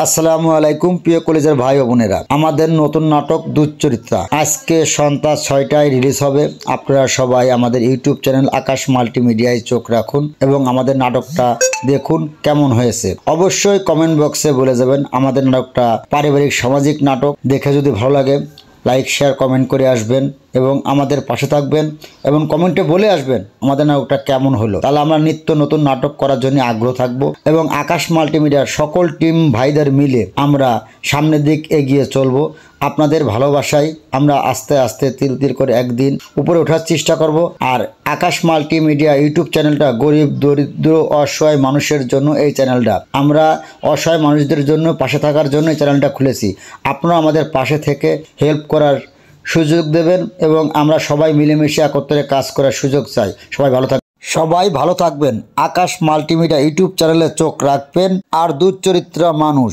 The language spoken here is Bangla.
আসসালামু আলাইকুম প্রিয় কলেজের ভাই ও বোনেরা, আমাদের নতুন নাটক দুশ্চরিত্রা আজকে সন্ধ্যা 6টায় রিলিজ হবে। আপনারা সবাই আমাদের ইউটিউব চ্যানেল আকাশ মাল্টিমিডিয়ায় চোখ রাখুন এবং আমাদের নাটকটা দেখুন কেমন হয়েছে। অবশ্যই কমেন্ট বক্সে বলে যাবেন। আমাদের নাটকটা পারিবারিক সামাজিক নাটক। দেখে যদি ভালো লাগে লাইক শেয়ার কমেন্ট করে আসবেন এবং আমাদের পাশে থাকবেন এবং কমেন্টে বলে আসবেন আমাদের নাটকটা কেমন হলো। তাহলে আমরা নিত্য নতুন নাটক করার জন্য আগ্রহ থাকবো এবং আকাশ মাল্টিমিডিয়ার সকল টিম ভাইদের মিলে আমরা সামনের দিক এগিয়ে চলবো। আপনাদের ভালোবাসায় আমরা আস্তে আস্তে তিল তিল করে একদিন উপরে ওঠার চেষ্টা করব। আর আকাশ মাল্টিমিডিয়া ইউটিউব চ্যানেলটা গরিব দরিদ্র অসহায় মানুষের জন্য এই চ্যানেলটা আমরা অসহায় মানুষদের জন্য পাশে থাকার জন্য এই চ্যানেলটা খুলেছি। আপনারা আমাদের পাশে থেকে হেল্প করার সুযোগ দেবেন এবং আমরা সবাই মিলেমিশে একত্রে কাজ করার সুযোগ চাই। সবাই ভালো থাকবেন। আকাশ মাল্টিমিডিয়া ইউটিউব চ্যানেলে চোখ রাখবেন। আর দুশ্চরিত্রা মানুষ।